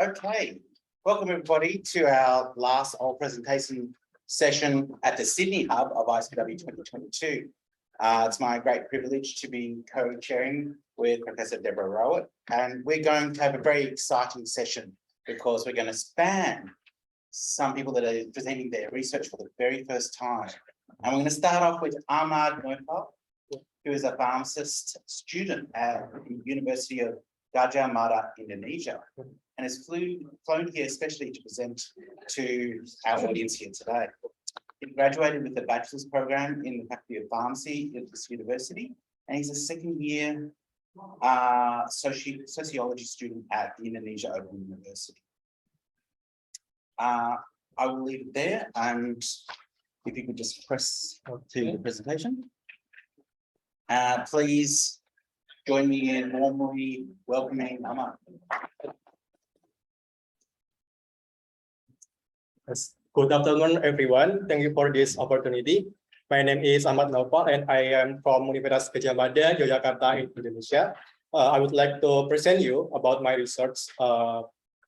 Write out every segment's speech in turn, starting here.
Okay, welcome everybody to our last oral presentation session at the Sydney Hub of ICW 2022. It's my great privilege to be co-chairing with Professor Deborah Rowett, and we're going to have a very exciting session because we're going to span some people that are presenting their research for the very first time. And we're going to start off with Ahmad Noufal, who is a pharmacist student at the University of Gajah Mada, Indonesia, and has flown here especially to present to our audience here today. He graduated with a bachelor's program in the Faculty of Pharmacy at this university, and he's a second-year sociology student at the Indonesia Open University. I will leave it there, and if you could just press to the presentation. Please join me in warmly welcoming Ahmad. Yes. Good afternoon, everyone. Thank you for this opportunity. My name is Ahmad Noufal, and I am from Universitas Gadjah Mada, Yogyakarta, in Indonesia. I would like to present you about my research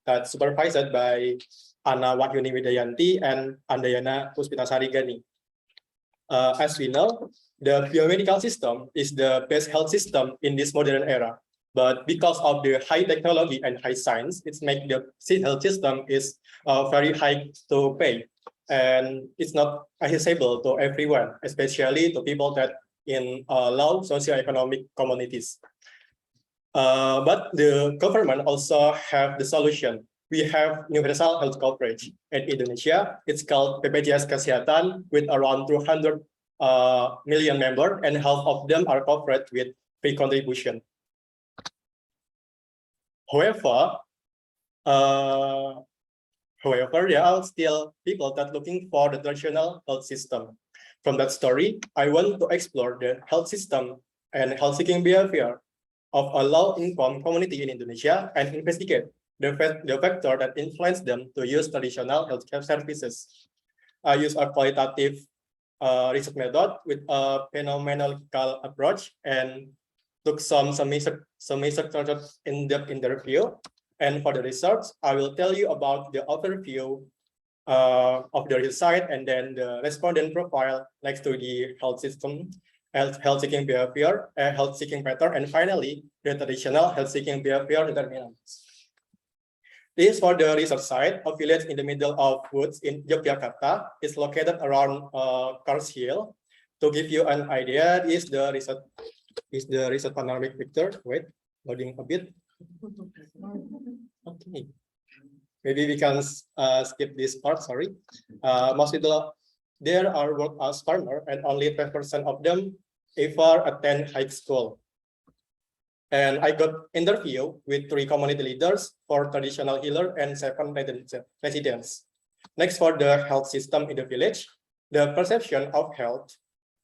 that's supervised by Anna Wahyuni Widayanti and Andayana Puspitasari Gani. As we know, the biomedical system is the best health system in this modern era. But because of the high technology and high science, it's make the health system is very high to pay, and it's not accessible to everyone, especially to people that in low socioeconomic communities. But the government also have the solution. We have universal health coverage in Indonesia. It's called BPJS Kesehatan with around 200 million members, and half of them are covered with free contribution. However, there are still people that looking for the traditional health system. From that story, I want to explore the health system and health-seeking behavior of a low-income community in Indonesia and investigate the factor that influence them to use traditional healthcare services. I use a qualitative research method with a phenomenological approach and took some semi-structured in-depth interview. And for the research, I will tell you about the overview of the result and then the respondent profile next to the health system, health-seeking behavior, health-seeking pattern, and finally, the traditional health-seeking behavior determinants. This is for the research site, a village in the middle of woods in Yogyakarta. It's located around Kars Hill. To give you an idea, this is the research panoramic picture. Wait, loading a bit. Okay, maybe we can skip this part. Sorry. Most people there are work as farmer, and only 10% of them ever attend high school. And I got interview with 3 community leaders, 4 traditional healer, and 7 residents. Next, for the health system in the village, the perception of health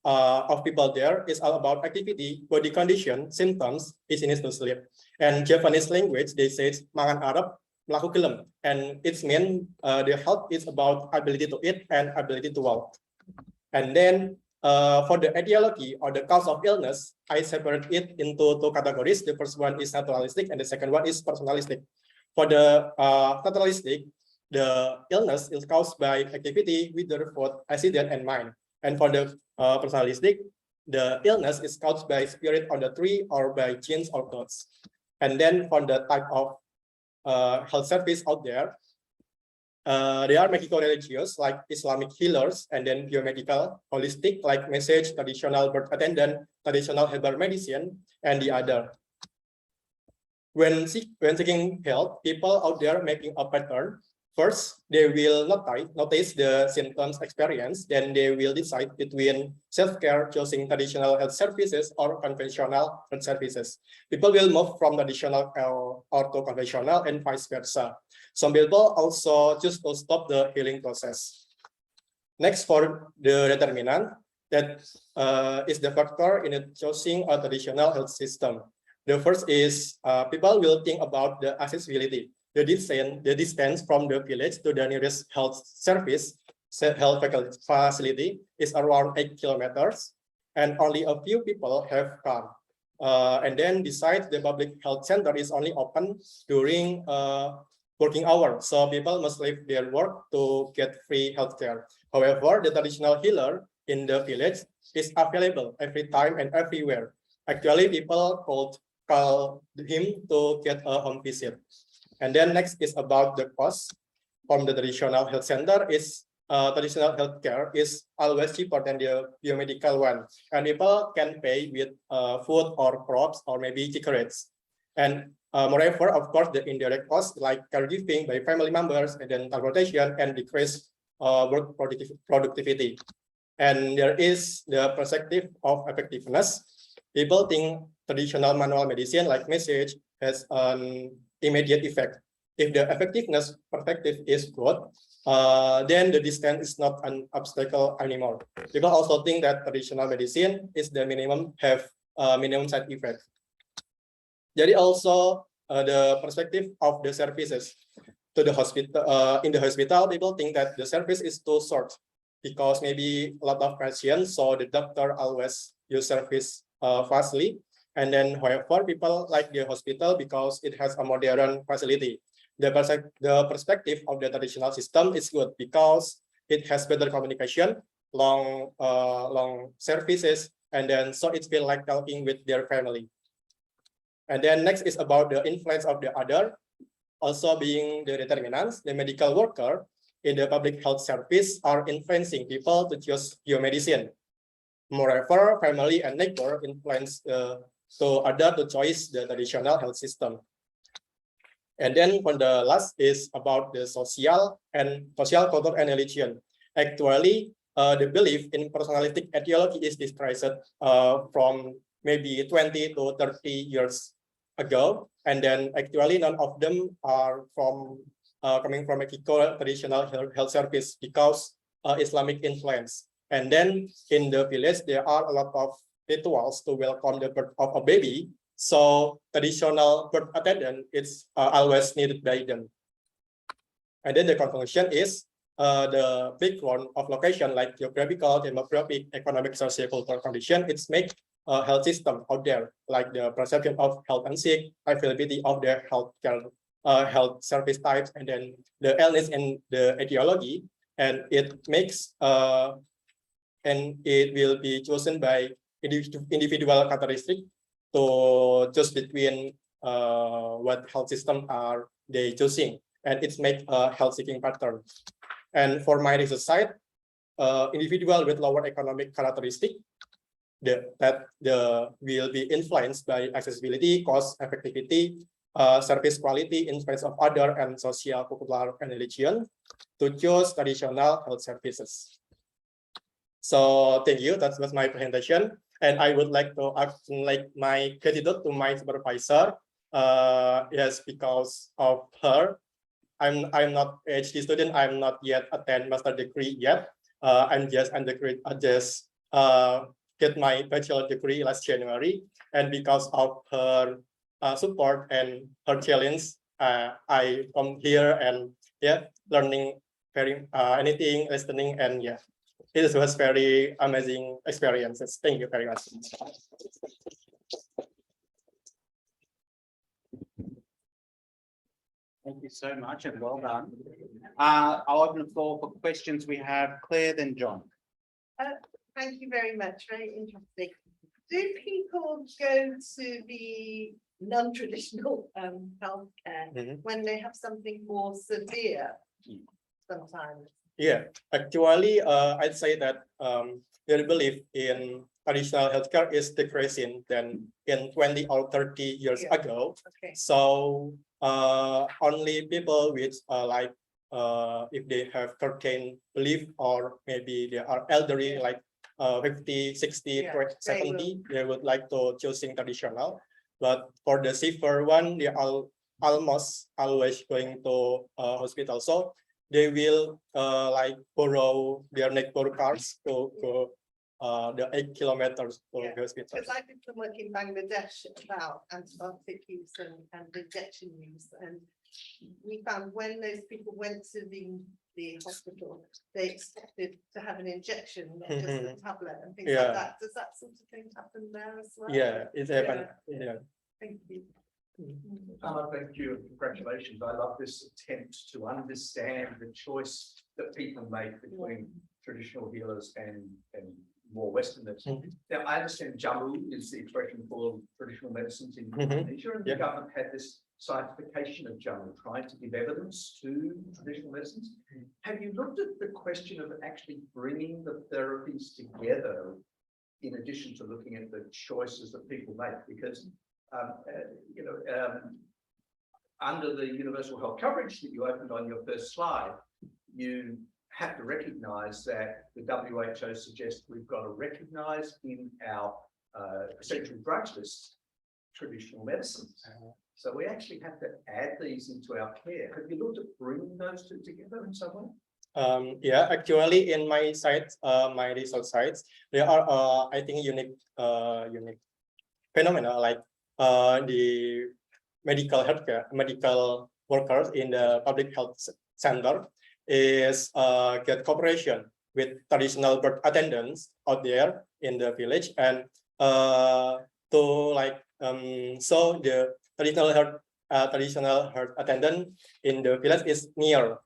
of people there is all about activity, body condition, symptoms, easiness to sleep. And Japanese language, they say mangan Arab, mlaku gelem. And it's mean the health is about ability to eat and ability to walk. And then for the etiology or the cause of illness, I separate it into 2 categories. The first one is naturalistic and the second one is personalistic. For the naturalistic, the illness is caused by activity with the food, accident, and mind. And for the personalistic, the illness is caused by spirit on the tree or by genes or gods. And then for the type of health service out there, They are medico-religious like Islamic healers, and then biomedical, holistic like message, traditional birth attendant, traditional herbal medicine, and the other. When seeking help, people out there making a pattern. First, they will notice the symptoms experience, then they will decide between self-care, choosing traditional health services or conventional health services. People will move from traditional or to conventional and vice versa. Some people also choose to stop the healing process. Next, for the determinant, that is the factor in choosing a traditional health system. The first is people will think about the accessibility. The distance from the village to the nearest health service, health facility is around 8 kilometers, and only a few people have car. And then besides, the public health center is only open during working hours, so people must leave their work to get free healthcare. However, the traditional healer in the village is available every time and everywhere. Actually, people call him to get a home visit. And then next is about the cost from the traditional health center. Is traditional healthcare is always cheaper than the biomedical one, and people can pay with food or crops or maybe cigarettes. And moreover, of course, the indirect costs like caregiving by family members, and then transportation and decreased work productivity. And there is the perspective of effectiveness. People think traditional manual medicine like message has an immediate effect. If the effectiveness perspective is good, then the distance is not an obstacle anymore. People also think that traditional medicine is the minimum side effect. Jadi also the perspective of the services to the hospital. In the hospital, people think that the service is too short because maybe a lot of patients, so the doctor always use service fastly. And then, however, people like the hospital because it has a modern facility. The perspective of the traditional system is good because it has better communication, long services, and then so it feels like talking with their family. And then next is about the influence of the other, also being the determinants. The medical worker in the public health service are influencing people to choose biomedicine. Moreover, family and neighbor influence so other to choose the traditional health system. And then for the last is about the social culture and religion. Actually, the belief in personalistic ideology is dispersed from maybe 20 to 30 years ago. And then actually none of them are coming from a traditional health service because Islamic influence. And then in the village, there are a lot of rituals to welcome the birth of a baby. So traditional birth attendant is always needed by them. And then the conclusion is the background of location like geographical, demographic, economic, social, cultural condition. It's make a health system out there, like the perception of health and sick, availability of their health service types, and then the illness and the etiology. And it makes and it will be chosen by individual characteristic to choose between what health system are they choosing, and it's make a health seeking pattern. And for my research site, individual with lower economic characteristic that will be influenced by accessibility, cost, effectivity, service quality, influence of other, and social, popular, and religion to choose traditional health services. So thank you. That was my presentation, and I would like to like my gratitude to my supervisor. Yes, because of her, I'm not PhD student. I'm not yet attend master degree yet. I'm just undergrad. I just get my bachelor degree last January, and because of her support and her challenge, I come here and learning very anything, listening, and it was very amazing experiences. Thank you very much. Thank you so much and well done. I'll open the floor for questions. We have Claire, then John. Thank you very much. Very interesting. Do people go to the non-traditional healthcare when they have something more severe? sometimes. Yeah, actually, I'd say that their belief in traditional healthcare is decreasing than in 20 or 30 years Yeah. ago. Okay, So only people with if they have certain belief or maybe they are elderly like 50, 60, Yeah, 70, they would like to choosing traditional. But for the safer one, they are almost always going to hospital. So they will like borrow their network cards to go the 8 kilometers to Yeah, the hospital. because I did some work in Bangladesh about antibiotic use and injection use, and we found when those people went to the hospital, they expected to have an injection, not just a tablet and things Yeah. like that. Does that sort of thing happen there as well? Yeah, it happened. Yeah. Thank you. Thank you and congratulations. I love this attempt to understand the choice that people make between traditional healers and more Western medicine. Now, I understand Jamu is the expression for traditional medicines in Indonesia, and the government had this scientification of Jamu, trying to give evidence to traditional medicines. Have you looked at the question of actually bringing the therapies together in addition to looking at the choices that people make? Because under the universal health coverage that you opened on your first slide, you have to recognize that the WHO suggests we've got to recognize in our essential drugs list traditional medicines. So we actually have to add these into our care. Have you looked at bringing those two together in some way? Yeah, actually in my sites, my research sites, there are I think unique phenomena like the medical workers in the public health center is get cooperation with traditional birth attendants out there in the village, and to like so the traditional health attendant in the village is near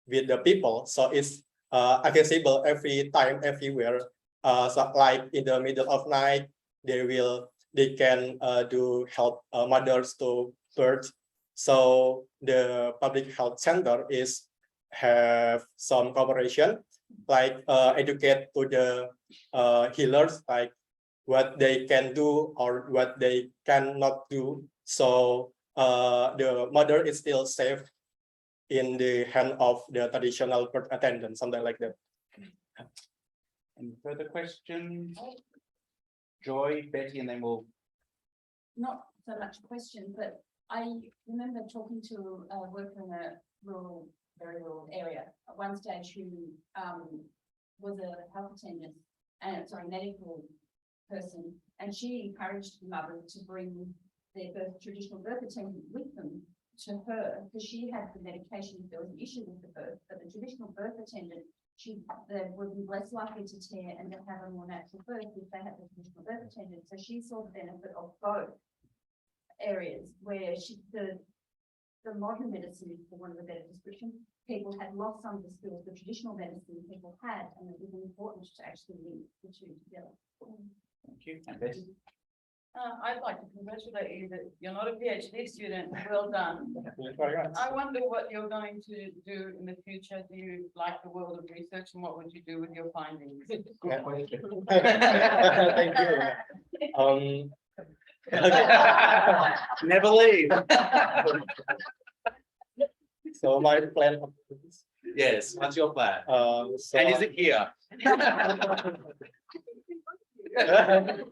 with the people, so it's accessible every time, everywhere. So like in the middle of night, they can do help mothers to birth. So the public health center is have some cooperation, like educate to the healers, like what they can do or what they cannot do. So the mother is still safe in the hand of the traditional birth attendant, something like that. Any further questions? Joy, Betty, and then we'll. Not so much a question, but I remember talking to a worker in a rural, very rural area at one stage who was a health attendant and medical person, and she encouraged the mother to bring their traditional birth attendant with them to her, because she had the medication if there was an issue with the birth, but the traditional birth attendant, they would be less likely to tear and to have a more natural birth if they had the traditional birth attendant. So she saw the benefit of both areas where the modern medicine, for one of the better description, people had lost some of the skills the traditional medicine people had, and it was important to actually link the two together. Thank you. And Betty? I'd like to congratulate you that you're not a PhD student. Well done. I wonder what you're going to do in the future. Do you like the world of research, and what would you do with your findings? Thank you. Never leave. So my plan. Yes, what's your plan? So, And is it here?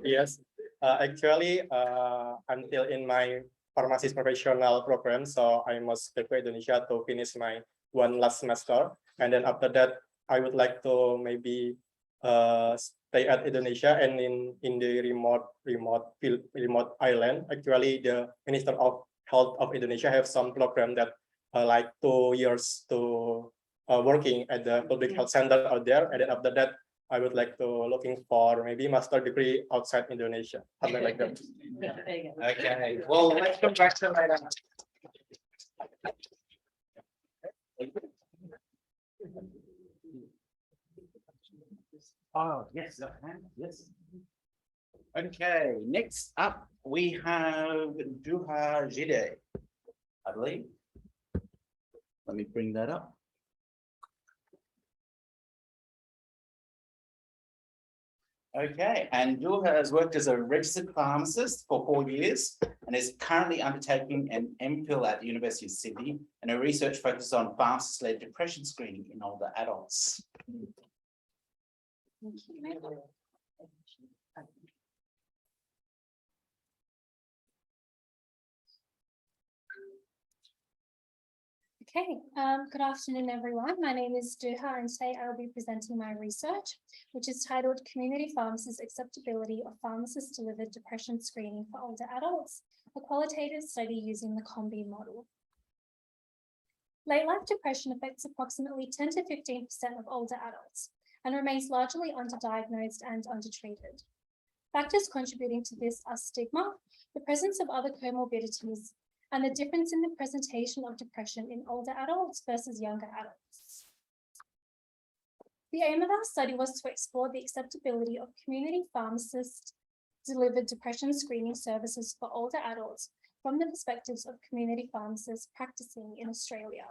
yes, actually, I'm still in my pharmacist professional program, so I must go to Indonesia to finish my one last semester, and then after that, I would like to maybe stay at Indonesia and in the remote island. Actually, the Minister of Health of Indonesia have some program that like 2 years to working at the public health center out there, and then after that, I would like to looking for maybe master degree outside Indonesia, something like that. There you go. Okay, well, let's come back to later. Oh, yes, yes. Okay, next up, we have Duha Jide, I believe. Let me bring that up. Okay, and Jewel has worked as a registered pharmacist for 4 years and is currently undertaking an MPhil at the University of Sydney, and her research focuses on pharmacist-led depression screening in older adults. Okay, good afternoon, everyone. My name is Duha, and today I will be presenting my research, which is titled Community Pharmacists' Acceptability of Pharmacist-Delivered Depression Screening for Older Adults, a qualitative study using the COMBI model. Late life depression affects approximately 10 to 15% of older adults and remains largely underdiagnosed and undertreated. Factors contributing to this are stigma, the presence of other comorbidities, and the difference in the presentation of depression in older adults versus younger adults. The aim of our study was to explore the acceptability of community pharmacist-delivered depression screening services for older adults from the perspectives of community pharmacists practicing in Australia.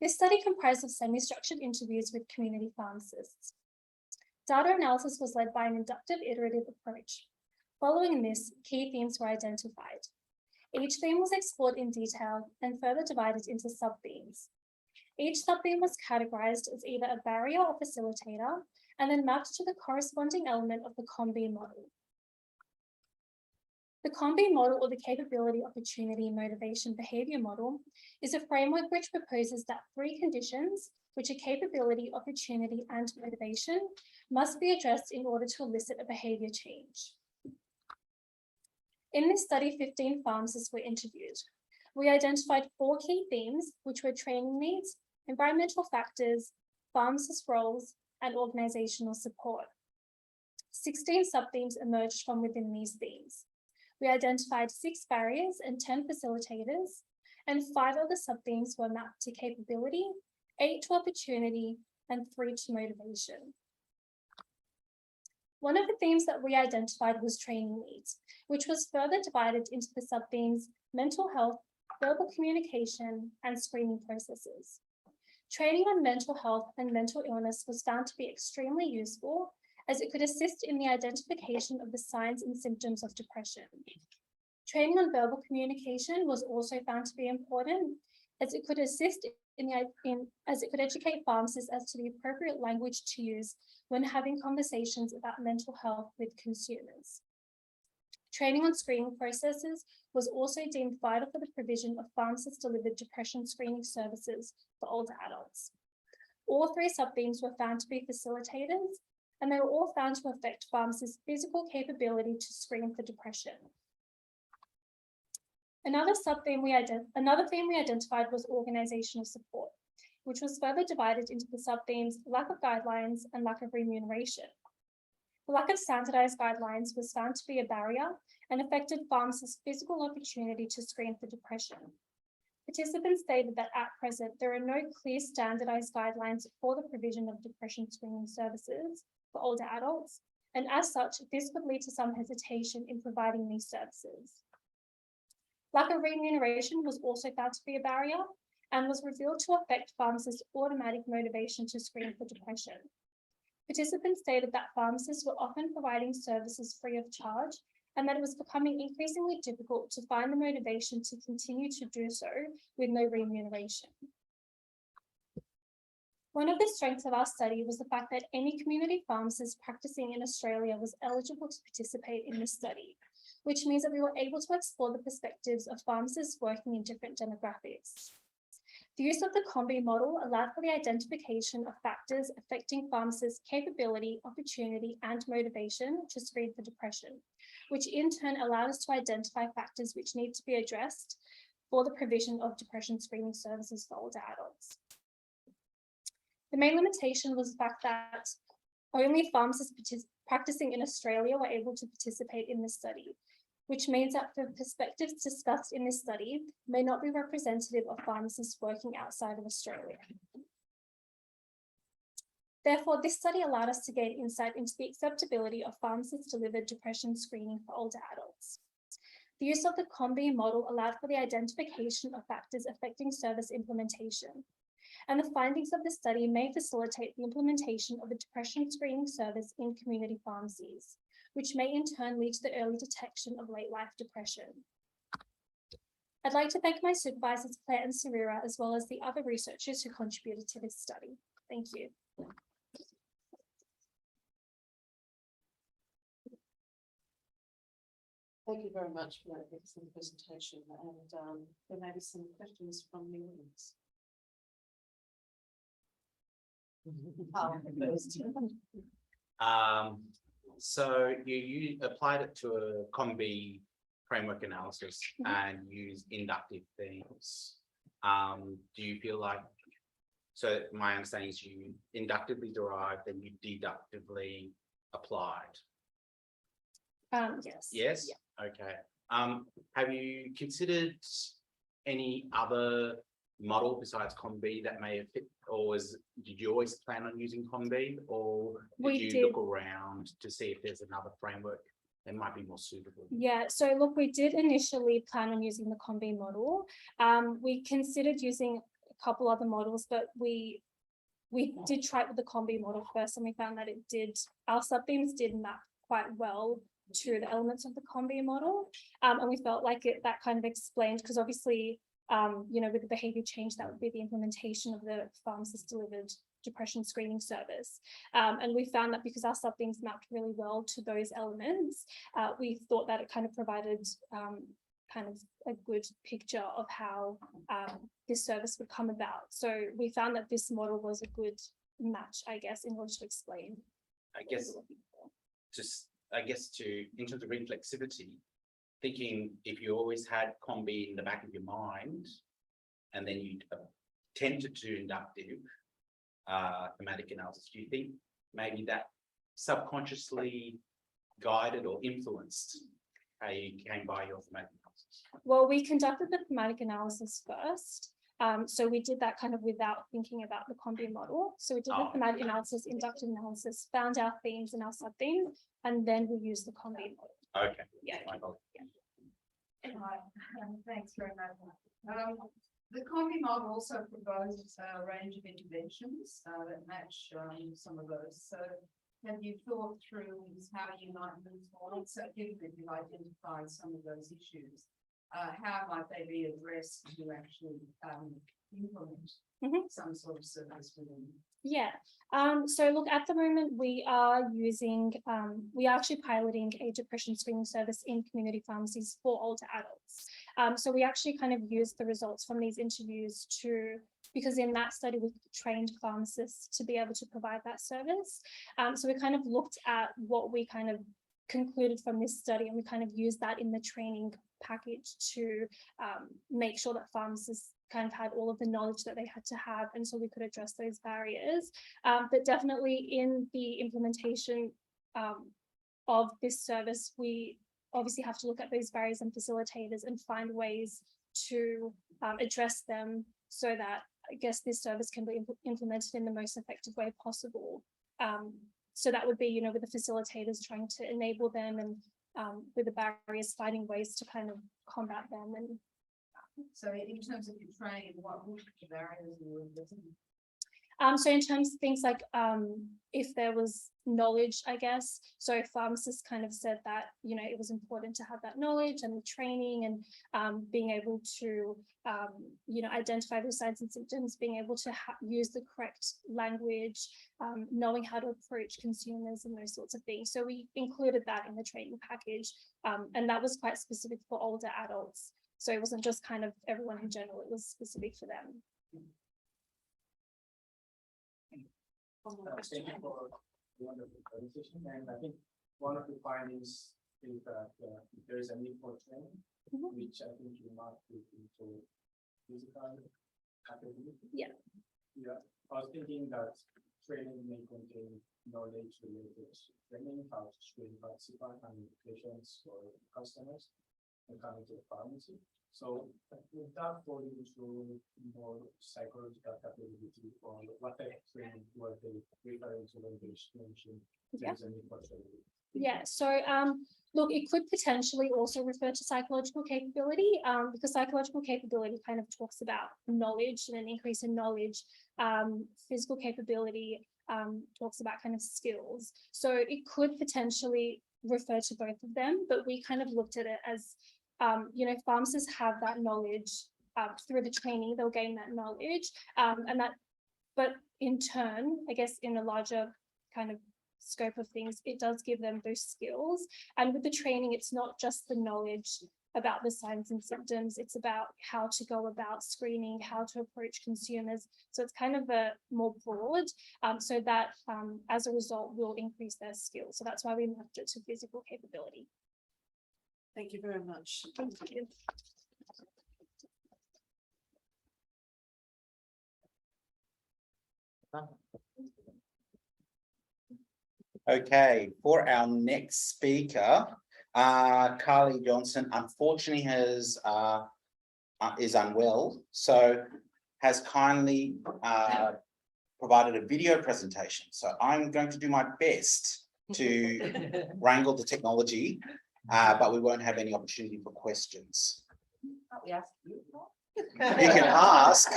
This study comprised of semi-structured interviews with community pharmacists. Data analysis was led by an inductive iterative approach. Following this, key themes were identified. Each theme was explored in detail and further divided into sub-themes. Each sub-theme was categorized as either a barrier or facilitator and then mapped to the corresponding element of the COMBI model. The COMBI model, or the Capability, Opportunity, Motivation, Behavior model, is a framework which proposes that 3 conditions, which are capability, opportunity, and motivation, must be addressed in order to elicit a behavior change. In this study, 15 pharmacists were interviewed. We identified 4 key themes, which were training needs, environmental factors, pharmacist roles, and organizational support. 16 sub-themes emerged from within these themes. We identified 6 barriers and 10 facilitators, and 5 of the sub-themes were mapped to capability, 8 to opportunity, and 3 to motivation. One of the themes that we identified was training needs, which was further divided into the sub-themes mental health, verbal communication, and screening processes. Training on mental health and mental illness was found to be extremely useful, as it could assist in the identification of the signs and symptoms of depression. Training on verbal communication was also found to be important, as it could assist as it could educate pharmacists as to the appropriate language to use when having conversations about mental health with consumers. Training on screening processes was also deemed vital for the provision of pharmacist-delivered depression screening services for older adults. All 3 sub-themes were found to be facilitators, and they were all found to affect pharmacists' physical capability to screen for depression. Another theme we identified was organizational support, which was further divided into the sub-themes lack of guidelines and lack of remuneration. The lack of standardized guidelines was found to be a barrier and affected pharmacists' physical opportunity to screen for depression. Participants stated that at present, there are no clear standardized guidelines for the provision of depression screening services for older adults, and as such, this could lead to some hesitation in providing these services. Lack of remuneration was also found to be a barrier and was revealed to affect pharmacists' automatic motivation to screen for depression. Participants stated that pharmacists were often providing services free of charge and that it was becoming increasingly difficult to find the motivation to continue to do so with no remuneration. One of the strengths of our study was the fact that any community pharmacist practicing in Australia was eligible to participate in this study, which means that we were able to explore the perspectives of pharmacists working in different demographics. The use of the COMBI model allowed for the identification of factors affecting pharmacists' capability, opportunity, and motivation to screen for depression, which in turn allowed us to identify factors which need to be addressed for the provision of depression screening services for older adults. The main limitation was the fact that only pharmacists practicing in Australia were able to participate in this study, which means that the perspectives discussed in this study may not be representative of pharmacists working outside of Australia. Therefore, this study allowed us to gain insight into the acceptability of pharmacist-delivered depression screening for older adults. The use of the COMBI model allowed for the identification of factors affecting service implementation, And the findings of the study may facilitate the implementation of a depression screening service in community pharmacies, which may in turn lead to the early detection of late life depression. I'd like to thank my supervisors, Claire and Sarira, as well as the other researchers who contributed to this study. Thank you. Thank you very much for that excellent presentation, and there may be some questions from the audience. First. So you applied it to a COM-B framework analysis and used inductive themes. Do you feel like, so my understanding is you inductively derived and you deductively applied? Yes. Yes? Okay. Have you considered any other model besides COM-B that may have fit, or did you always plan on using COM-B, or We did you did. look around to see if there's another framework that might be more suitable? Yeah, so look, we did initially plan on using the COM-B model. We considered using a couple other models, but we did try it with the COM-B model first, and we found that our sub-themes did map quite well to the elements of the COM-B model. And we felt like that kind of explained, because obviously, with the behavior change, that would be the implementation of the pharmacist delivered depression screening service. And we found that because our sub-themes mapped really well to those elements, we thought that it kind of provided kind of a good picture of how this service would come about. So we found that this model was a good match, I guess, in order to explain. In terms of reflexivity, thinking if you always had COM-B in the back of your mind, and then you attempted to inductive thematic analysis, do you think maybe that subconsciously guided or influenced how you came by your thematic analysis? Well, we conducted the thematic analysis first. So we did that kind of without thinking about the COM-B model. So we did the thematic analysis, inductive analysis, found our themes and our sub-themes, and then we used the COM-B model. Okay. Yeah. Hi, thanks very much. The COM-B model also proposes a range of interventions that match some of those. So have you thought through how you might move forward? So given that you've identified some of those issues, how might they be addressed to actually implement some sort of service within? Yeah. So look, at the moment we are actually piloting a depression screening service in community pharmacies for older adults. So we actually kind of used the results from these interviews because in that study we trained pharmacists to be able to provide that service. So we kind of looked at what we kind of concluded from this study, and we kind of used that in the training package to make sure that pharmacists kind of had all of the knowledge that they had to have, and so we could address those barriers. But definitely in the implementation of this service, we obviously have to look at those barriers and facilitators and find ways to address them so that, I guess, this service can be implemented in the most effective way possible. So that would be, with the facilitators trying to enable them, and with the barriers, finding ways to kind of combat them. And so in terms of your training, what would the barriers you were visiting? So in terms of things like if there was knowledge, I guess, so pharmacists kind of said that, it was important to have that knowledge and the training, and being able to, identify those signs and symptoms, being able to use the correct language, knowing how to approach consumers and those sorts of things. So we included that in the training package, and that was quite specific for older adults. So it wasn't just kind of everyone in general, it was specific for them. Thank you for the wonderful presentation, and I think one of the findings is that there is a need for training, which I think you might be into physical capability. Yeah. Yeah, I was thinking that training may contain knowledge related to training, how to screen participants and patients or customers and coming to the pharmacy. So would that fall into more psychological capability, or what type of training were they referring to when they mentioned there's a need for training? Yeah, so Look, it could potentially also refer to psychological capability, because psychological capability kind of talks about knowledge and an increase in knowledge. Physical capability talks about kind of skills. So it could potentially refer to both of them, but we kind of looked at it as, you know, pharmacists have that knowledge through the training, they'll gain that knowledge, but in turn, I guess in a larger kind of scope of things, it does give them those skills. And with the training, it's not just the knowledge about the signs and symptoms, it's about how to go about screening, how to approach consumers. So it's kind of a more broad, so that as a result will increase their skills. So that's why we mapped it to physical capability. Thank you very much. Okay, for our next speaker, Carly Johnson unfortunately is unwell, so has kindly provided a video presentation. So I'm going to do my best to wrangle the technology, but we won't have any opportunity for questions. We asked you. You can ask.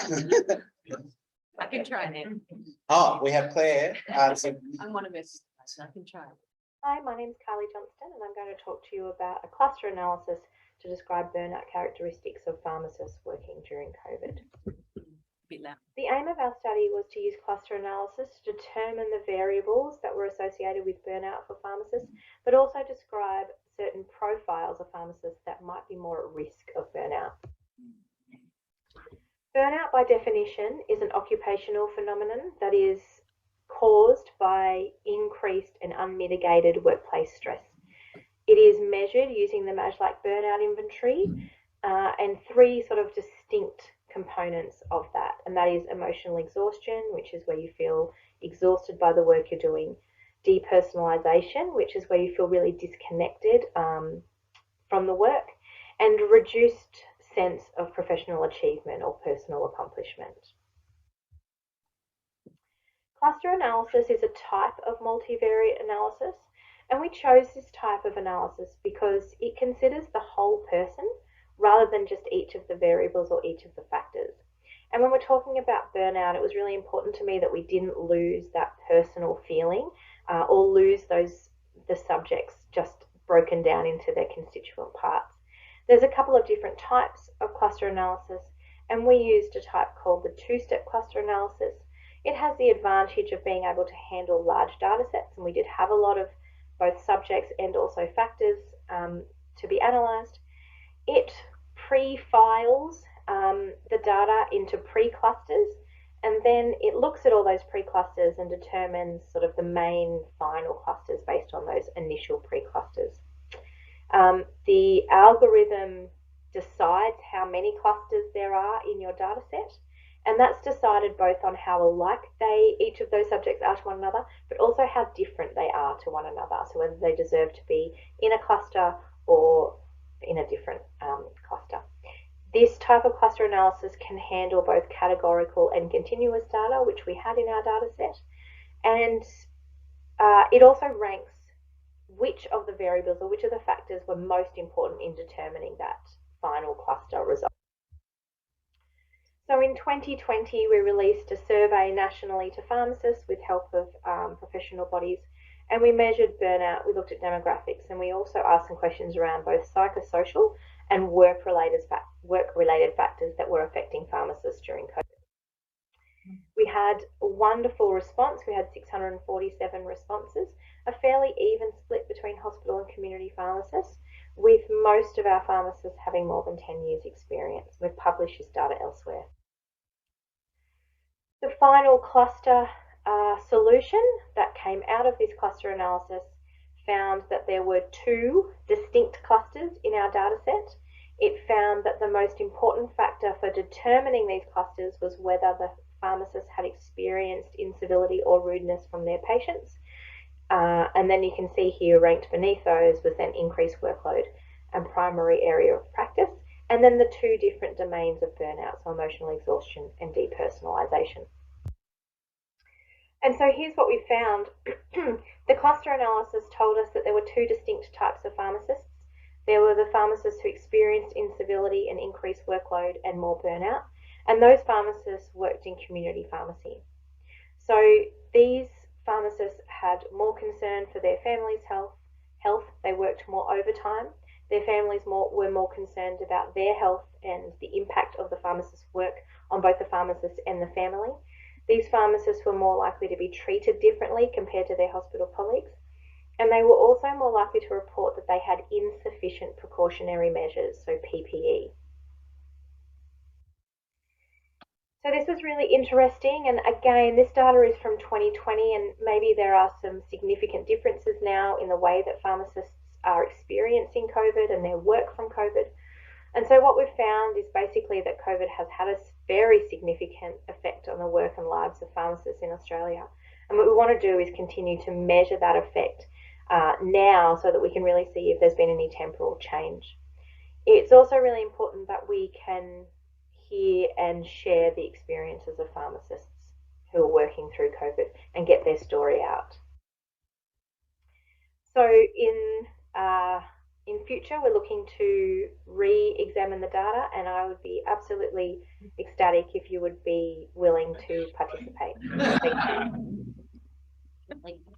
I can try now. Oh, we have Claire. So I'm one of us, so I can try. Hi, my name is Carly Johnston and I'm going to talk to you about a cluster analysis to describe burnout characteristics of pharmacists working during COVID. Bit loud. The aim of our study was to use cluster analysis to determine the variables that were associated with burnout for pharmacists, but also describe certain profiles of pharmacists that might be more at risk of burnout. Burnout, by definition, is an occupational phenomenon that is caused by increased and unmitigated workplace stress. It is measured using the Maslach burnout inventory and three sort of distinct components of that, and that is emotional exhaustion, which is where you feel exhausted by the work you're doing, depersonalization, which is where you feel really disconnected from the work, and reduced sense of professional achievement or personal accomplishment. Cluster analysis is a type of multivariate analysis, and we chose this type of analysis because it considers the whole person rather than just each of the variables or each of the factors. And when we're talking about burnout, it was really important to me that we didn't lose that personal feeling or lose the subjects just broken down into their constituent parts. There's a couple of different types of cluster analysis, and we used a type called the two-step cluster analysis. It has the advantage of being able to handle large data sets, and we did have a lot of both subjects and also factors to be analysed. It pre-files the data into pre-clusters, and then it looks at all those pre-clusters and determines sort of the main final clusters based on those initial pre-clusters. The algorithm decides how many clusters there are in your data set, and that's decided both on how alike each of those subjects are to one another, but also how different they are to one another, so whether they deserve to be in a cluster or in a different cluster. This type of cluster analysis can handle both categorical and continuous data, which we had in our data set, and it also ranks which of the variables or which of the factors were most important in determining that final cluster result. So in 2020, we released a survey nationally to pharmacists with help of professional bodies, and we measured burnout. We looked at demographics, and we also asked some questions around both psychosocial and work-related factors that were affecting pharmacists during COVID. We had a wonderful response. We had 647 responses, a fairly even split between hospital and community pharmacists, with most of our pharmacists having more than 10 years experience. We've published this data elsewhere. The final cluster solution that came out of this cluster analysis found that there were two distinct clusters in our data set. It found that the most important factor for determining these clusters was whether the pharmacist had experienced incivility or rudeness from their patients. And then you can see here ranked beneath those was then increased workload and primary area of practice, and then the two different domains of burnout, so emotional exhaustion and depersonalization. And so here's what we found. The cluster analysis told us that there were two distinct types of pharmacists. There were the pharmacists who experienced incivility and increased workload and more burnout, and those pharmacists worked in community pharmacy. So these pharmacists had more concern for their families' health. They worked more overtime. Their families were more concerned about their health and the impact of the pharmacist's work on both the pharmacist and the family. These pharmacists were more likely to be treated differently compared to their hospital colleagues, and they were also more likely to report that they had insufficient precautionary measures, so PPE. So this was really interesting, and again, this data is from 2020, and maybe there are some significant differences now in the way that pharmacists are experiencing COVID and their work from COVID. And so what we've found is basically that COVID has had a very significant effect on the work and lives of pharmacists in Australia. And what we want to do is continue to measure that effect now so that we can really see if there's been any temporal change. It's also really important that we can hear and share the experiences of pharmacists who are working through COVID and get their story out. So in future, we're looking to re-examine the data, and I would be absolutely ecstatic if you would be willing to participate. Thank you.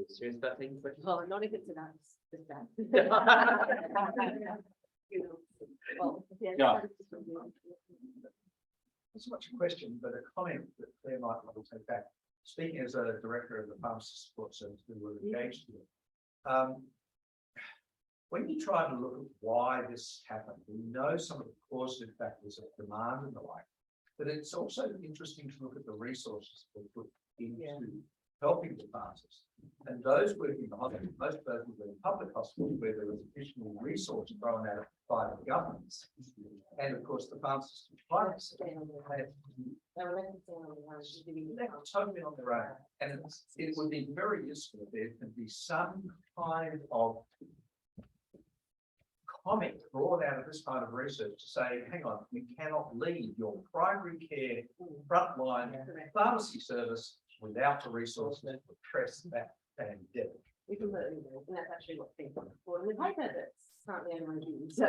Serious about taking questions? Well, not if it's an answer. Well, Yeah. It's not a question, but a comment that Claire might want to take back. Speaking as a director of the Pharmacist Support Service who were engaged with it, when you try to look at why this happened, we know some of the causative factors of demand and the like, but it's also interesting to look at the resources that were put into helping the pharmacists. And those working in the hospital, most of those were in public hospitals where there was additional resource thrown out by the governments. And of course, the pharmacists and pharmacists they're totally on their own. And it would be very useful if there can be some kind of comment brought out of this kind of research to say, hang on, we cannot leave your primary care frontline pharmacy service without the resources to address that pandemic. We completely agree, and that's actually what people look for in the paper that's currently on review, so.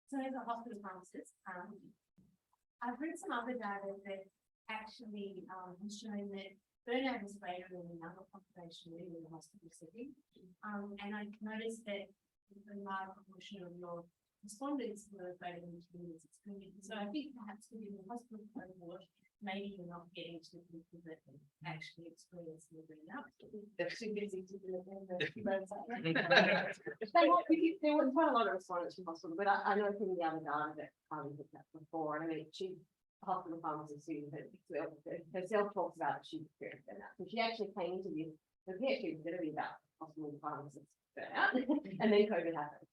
So as a hospital pharmacist, I've read some other data that actually has shown that burnout is greater in the younger population in the hospital setting. And I noticed that a large proportion of your respondents were greater than 2 years experience. So I think perhaps within the hospital cohort, maybe you're not getting to the people that actually experience the burnout. They're too busy to do it. There was quite a lot of respondents from hospital, but I know from the other data that looked at before, and I mean, she hospital pharmacist who herself talks about she experienced burnout. So she actually came into this, the PhD was going to be about hospital pharmacists burnout, and then COVID happened.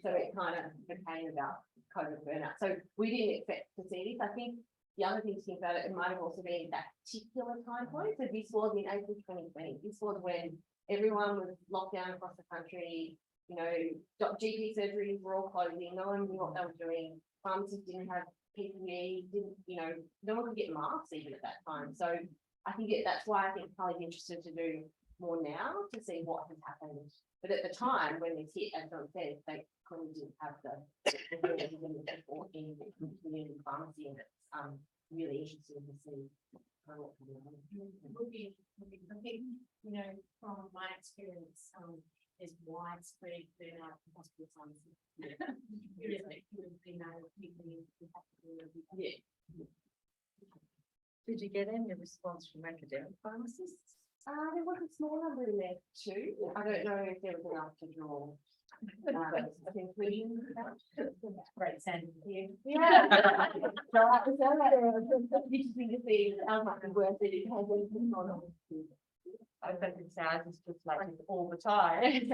So it kind of became about COVID burnout. So we didn't expect to see this. I think the other thing to think about it might have also been that particular time point. So this was in April 2020. This was when everyone was locked down across the country. You know, GP surgeries were all closing. No one knew what they were doing. Pharmacists didn't have PPE. No one could get masks even at that time. So I think that's why I think Carly's interested to do more now to see what has happened. But at the time when this hit, as John said, they clearly didn't have the support in community pharmacy, and it's really interesting to see what can be done. I think, you know, from my experience, there's widespread burnout in hospital pharmacy. Did you get any response from academic pharmacists? There was a small number in there too. I don't know if there was enough to draw. Including great send here. Yeah. Interesting to see how much worth it has been on. I think it sounds just like all the time.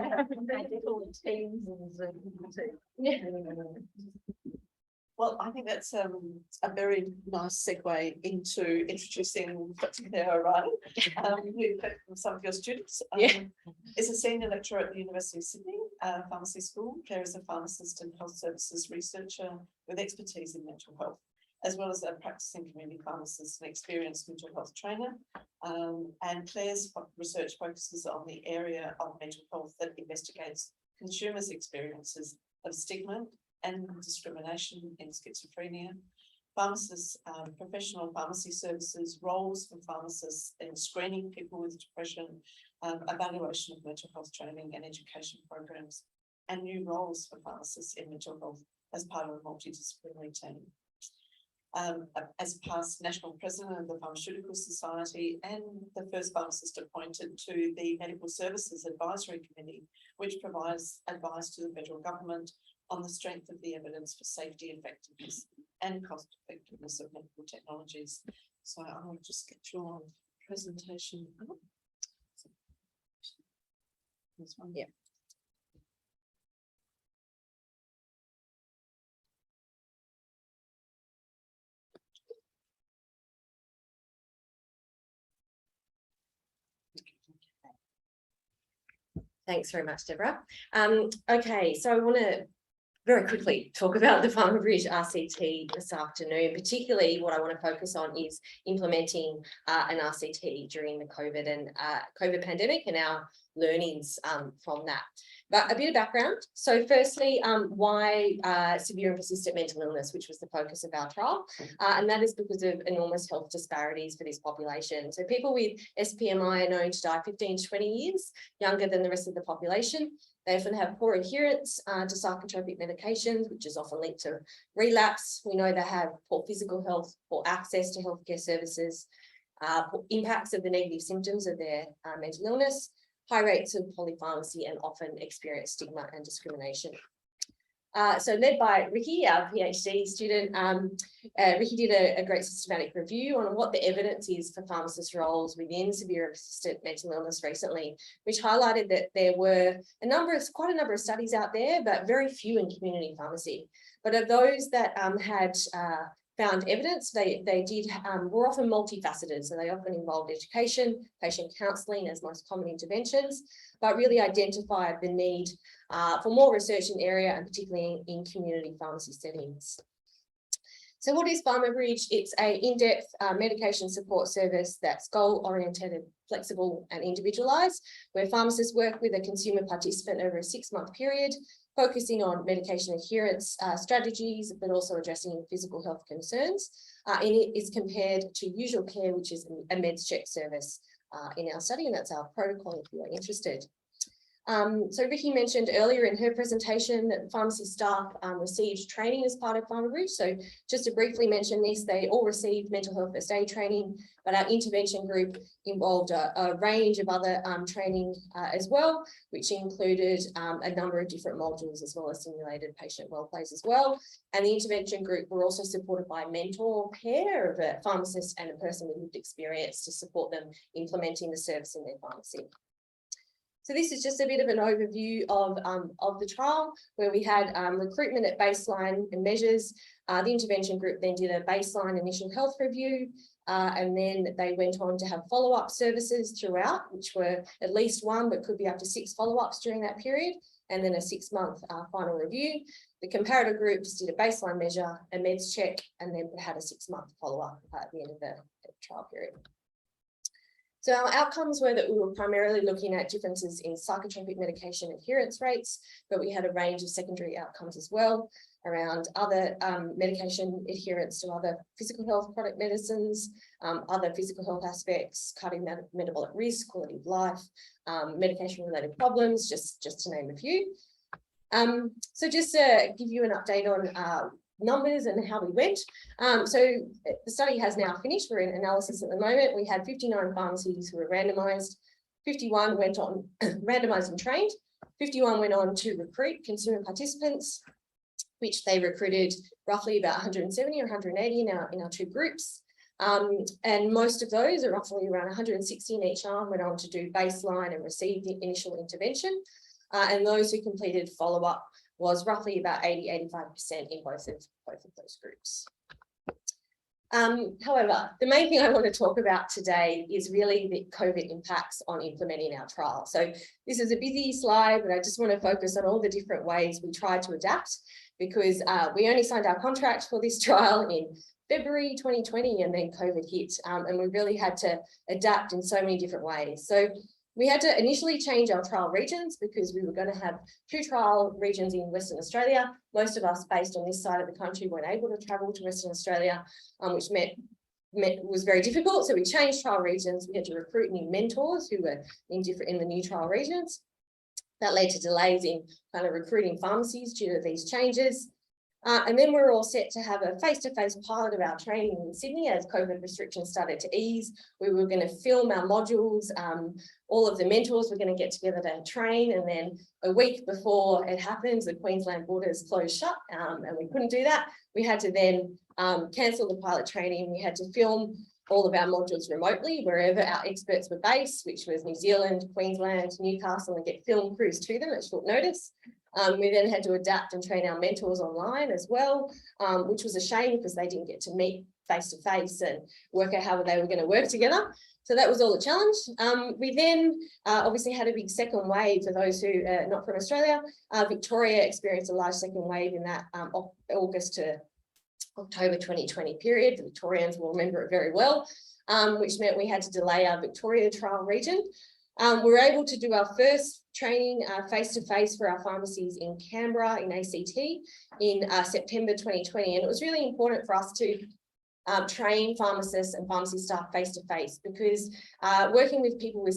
All teams and Zoom. Well, I think that's a very nice segue into introducing Dr. Claire O'Reilly, who from some of your students. Is a senior lecturer at the University of Sydney Pharmacy School. Claire is a pharmacist and health services researcher with expertise in mental health. as well as a practicing community pharmacist and experienced mental health trainer. And Claire's research focuses on the area of mental health that investigates consumers' experiences of stigma and discrimination in schizophrenia. Pharmacists, professional pharmacy services, roles for pharmacists in screening people with depression, evaluation of mental health training and education programs, and new roles for pharmacists in mental health as part of a multidisciplinary team. As past national president of the Pharmaceutical Society and the first pharmacist appointed to the Medical Services Advisory Committee, which provides advice to the federal government on the strength of the evidence for safety, effectiveness and cost effectiveness of medical technologies. So I'll just get your presentation up. This one, yeah. Thanks very much, Deborah. Okay, so I want to very quickly talk about the Farmer Bridge RCT this afternoon. Particularly what I want to focus on is implementing an RCT during the COVID pandemic and our learnings from that. But a bit of background. So firstly, why severe and persistent mental illness, which was the focus of our trial. And that is because of enormous health disparities for this population. So people with SPMI are known to die 15 to 20 years younger than the rest of the population. They often have poor adherence to psychotropic medications, which is often linked to relapse. We know they have poor physical health, poor access to healthcare services, impacts of the negative symptoms of their mental illness, high rates of polypharmacy, and often experience stigma and discrimination. So led by Ricky, our PhD student, Ricky did a great systematic review on what the evidence is for pharmacist roles within severe and persistent mental illness recently, which highlighted that there were quite a number of studies out there, but very few in community pharmacy. But of those that had found evidence, they were often multifaceted. So they often involved education, patient counselling as most common interventions, but really identified the need for more research in the area and particularly in community pharmacy settings. So what is Farmer Bridge? It's an in-depth medication support service that's goal-oriented, flexible and individualised, where pharmacists work with a consumer participant over a 6-month period, focusing on medication adherence strategies, but also addressing physical health concerns. And it is compared to usual care, which is a meds check service in our study, and that's our protocol if you are interested. So Ricky mentioned earlier in her presentation that pharmacy staff received training as part of Farmer Bridge. So just to briefly mention this, they all received mental health first aid training, but our intervention group involved a range of other training as well, which included a number of different modules as well as simulated patient role plays as well. And the intervention group were also supported by mentor pair of a pharmacist and a person with lived experience to support them implementing the service in their pharmacy. So this is just a bit of an overview of the trial, where we had recruitment at baseline and measures. The intervention group then did a baseline initial health review, and then they went on to have follow-up services throughout, which were at least 1, but could be up to 6 follow-ups during that period, and then a 6-month final review. The comparator group just did a baseline measure, a meds check, and then had a 6-month follow-up at the end of the trial period. So our outcomes were that we were primarily looking at differences in psychotropic medication adherence rates, but we had a range of secondary outcomes as well around other medication adherence to other physical health product medicines, other physical health aspects, cardiometabolic risk, quality of life, medication-related problems, just to name a few. So just to give you an update on numbers and how we went. So the study has now finished. We're in analysis at the moment. We had 59 pharmacies who were randomised. 51 went on randomised and trained. 51 went on to recruit consumer participants, which they recruited roughly about 170 or 180 in our 2 groups. And most of those, are roughly around 160 in each arm, went on to do baseline and receive the initial intervention. And those who completed follow-up was roughly about 80–85% in both of those groups. However, the main thing I want to talk about today is really the COVID impacts on implementing our trial. So this is a busy slide, but I just want to focus on all the different ways we tried to adapt, because we only signed our contract for this trial in February 2020, and then COVID hit, and we really had to adapt in so many different ways. So we had to initially change our trial regions because we were going to have 2 trial regions in Western Australia. Most of us based on this side of the country weren't able to travel to Western Australia, which was very difficult. So we changed trial regions. We had to recruit new mentors who were in the new trial regions. That led to delays in kind of recruiting pharmacies due to these changes. And then we were all set to have a face-to-face pilot of our training in Sydney as COVID restrictions started to ease. We were going to film our modules. All of the mentors were going to get together to train. And then a week before it happens, the Queensland borders closed shut, and we couldn't do that. We had to then cancel the pilot training. We had to film all of our modules remotely wherever our experts were based, which was New Zealand, Queensland, Newcastle, and get film crews to them at short notice. We then had to adapt and train our mentors online as well, which was a shame because they didn't get to meet face to face and work out how they were going to work together. So that was all a challenge. We then obviously had a big second wave for those who are not from Australia. Victoria experienced a large second wave in that August to October 2020 period. The Victorians will remember it very well, which meant we had to delay our Victoria trial region. We were able to do our first training face-to-face for our pharmacies in Canberra in ACT in September 2020. And it was really important for us to train pharmacists and pharmacy staff face-to-face because working with people with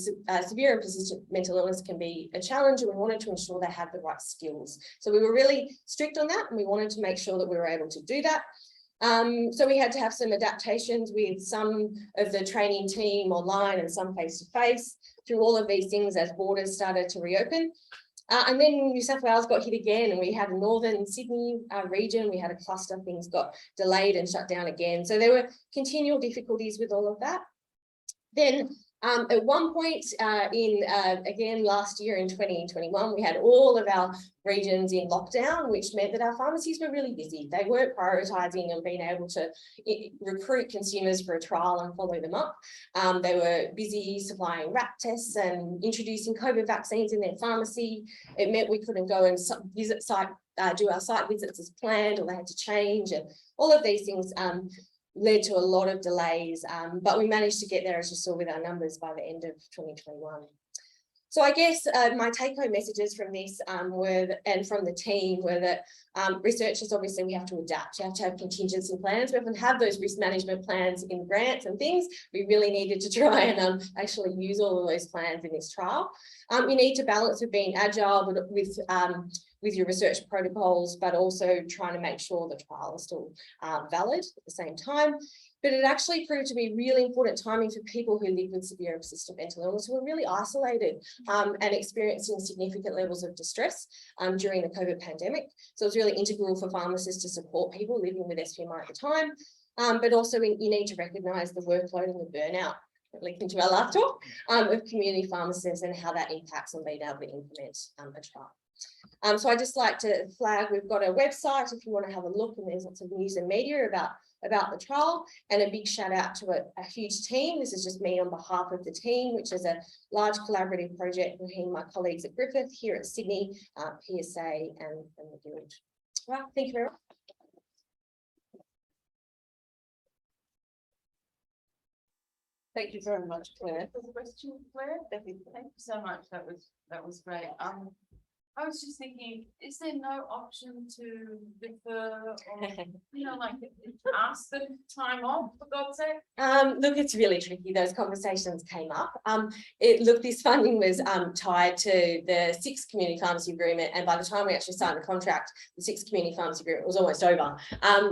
severe and persistent mental illness can be a challenge, and we wanted to ensure they had the right skills. So we were really strict on that, and we wanted to make sure that we were able to do that. So we had to have some adaptations with some of the training team online and some face-to-face through all of these things as borders started to reopen. And then New South Wales got hit again, and we had a northern Sydney region. We had a cluster, things got delayed and shut down again. So there were continual difficulties with all of that. Then at one point again, last year in 2021, we had all of our regions in lockdown, which meant that our pharmacies were really busy. They weren't prioritising and being able to recruit consumers for a trial and follow them up. They were busy supplying RAT tests and introducing COVID vaccines in their pharmacy. It meant we couldn't go and visit site, do our site visits as planned, or they had to change, and all of these things led to a lot of delays, but we managed to get there, as you saw with our numbers, by the end of 2021. So I guess my take-home messages from this and from the team were that researchers, obviously we have to adapt. You have to have contingency plans. We often have those risk management plans in grants and things. We really needed to try and actually use all of those plans in this trial. You need to balance with being agile with your research protocols, but also trying to make sure the trial is still valid at the same time. But it actually proved to be really important timing for people who live with severe and persistent mental illness, who were really isolated and experiencing significant levels of distress during the COVID pandemic. So it was really integral for pharmacists to support people living with SPMI at the time. But also you need to recognise the workload and the burnout, linking to our last talk, of community pharmacists and how that impacts on being able to implement a trial. So I just like to flag, we've got a website if you want to have a look, and there's lots of news and media about the trial, and a big shout out to a huge team. This is just me on behalf of the team, which is a large collaborative project between my colleagues at Griffith here at Sydney, PSA and the Guild. Well, thank you very much. Thank you very much, Claire. Question, Claire? Thank you so much. That was great. I was just thinking, is there no option to defer or, like ask the time off, for God's sake? Look, it's really tricky. Those conversations came up. Look, this funding was tied to the 6th community pharmacy agreement, and by the time we actually signed the contract, the 6th community pharmacy agreement was almost over.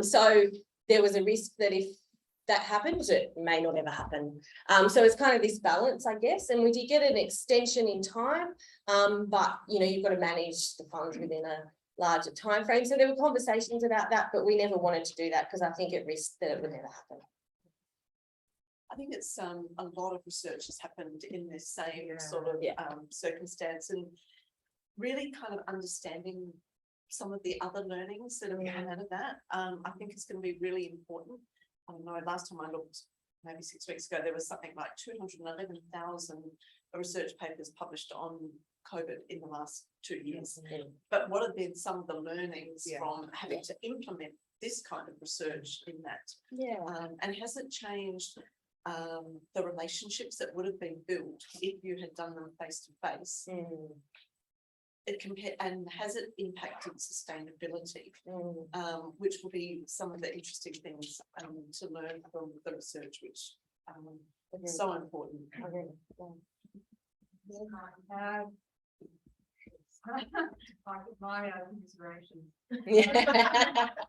So there was a risk that if that happened, it may not ever happen. So it's kind of this balance, I guess. And we did get an extension in time, but you've got to manage the funds within a larger time frame. So there were conversations about that, but we never wanted to do that because I think it risked that it would never happen. I think it's a lot of research has happened in this same sort of circumstance, and really kind of understanding some of the other learnings that have come out of that. I think it's going to be really important. I don't know, last time I looked, maybe 6 weeks ago, there was something like 211,000 research papers published on COVID in the last 2 years. But what have been some of the learnings from having to implement this kind of research in that? And has it changed the relationships that would have been built if you had done them face to face? And has it impacted sustainability? Which will be some of the interesting things to learn from the research, which is so important. My considerations.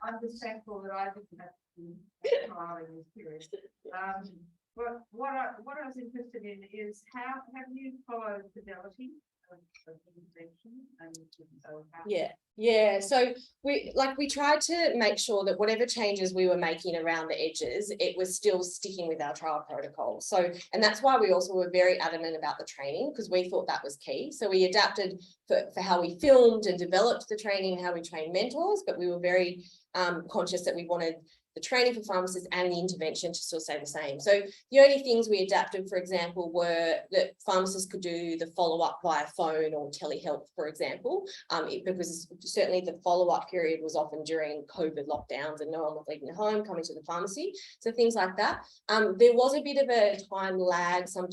I'm just thankful that I didn't have to trial in this period. But what I was interested in is how have you followed fidelity of intervention and Yeah, so we tried to make sure that whatever changes we were making around the edges, it was still sticking with our trial protocol. So, and that's why we also were very adamant about the training, because we thought that was key. So we adapted for how we filmed and developed the training, how we trained mentors, but we were very conscious that we wanted the training for pharmacists and the intervention to still stay the same. So the only things we adapted, for example, were that pharmacists could do the follow-up via phone or telehealth, for example, because certainly the follow-up period was often during COVID lockdowns and no one was leaving the home, coming to the pharmacy. So things like that. There was a bit of a time lag for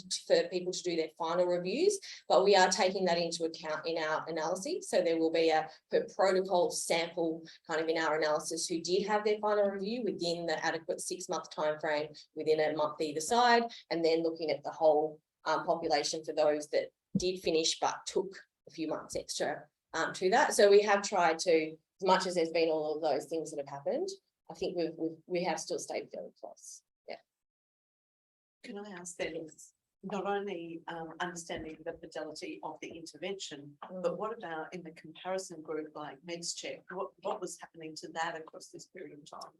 people to do their final reviews, but we are taking that into account in our analysis. So there will be a protocol sample kind of in our analysis who did have their final review within the adequate 6-month time frame, within a month either side, and then looking at the whole population for those that did finish but took a few months extra to that. So we have tried to, as much as there's been all of those things that have happened, I think we have still stayed very close. Yeah. Can I ask then, not only understanding the fidelity of the intervention, but what about in the comparison group like MedsCheck? What was happening to that across this period of time?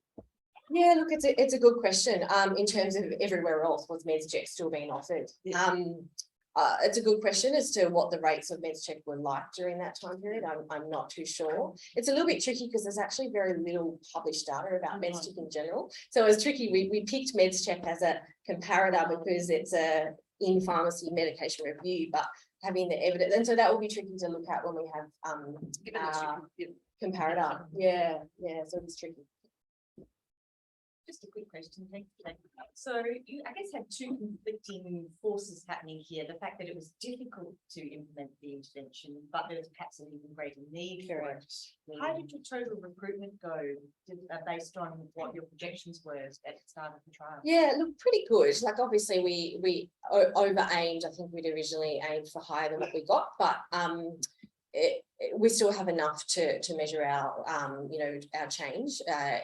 Yeah, look, it's a good question. In terms of everywhere else, was MedsCheck still being offered? It's a good question as to what the rates of MedsCheck were like during that time period. I'm not too sure. It's a little bit tricky because there's actually very little published data about MedsCheck in general. So it's tricky. We picked MedsCheck as a comparator because it's a in-pharmacy medication review, but having the evidence, and so that will be tricky to look at when we have comparator. Yeah, so it's tricky. Just a quick question, thank you. So you, I guess, had two conflicting forces happening here. The fact that it was difficult to implement the intervention, but there was perhaps an even greater need for it. How did your total recruitment go based on what your projections were at the start of the trial? Yeah, look, pretty good. Like obviously we over aimed. I think we'd originally aimed for higher than what we got, but we still have enough to measure our our change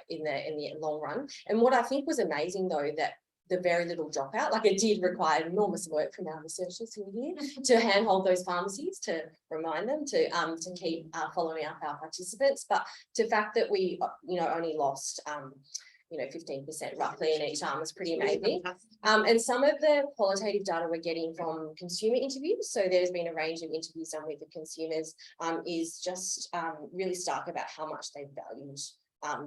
in the long run. And what I think was amazing though, that the very little dropout, like it did require enormous work from our researchers who are here to handhold those pharmacies, to remind them to keep following up our participants. But the fact that we only lost 15% roughly in each arm is pretty amazing. And some of the qualitative data we're getting from consumer interviews, so there's been a range of interviews done with the consumers, is just really stark about how much they valued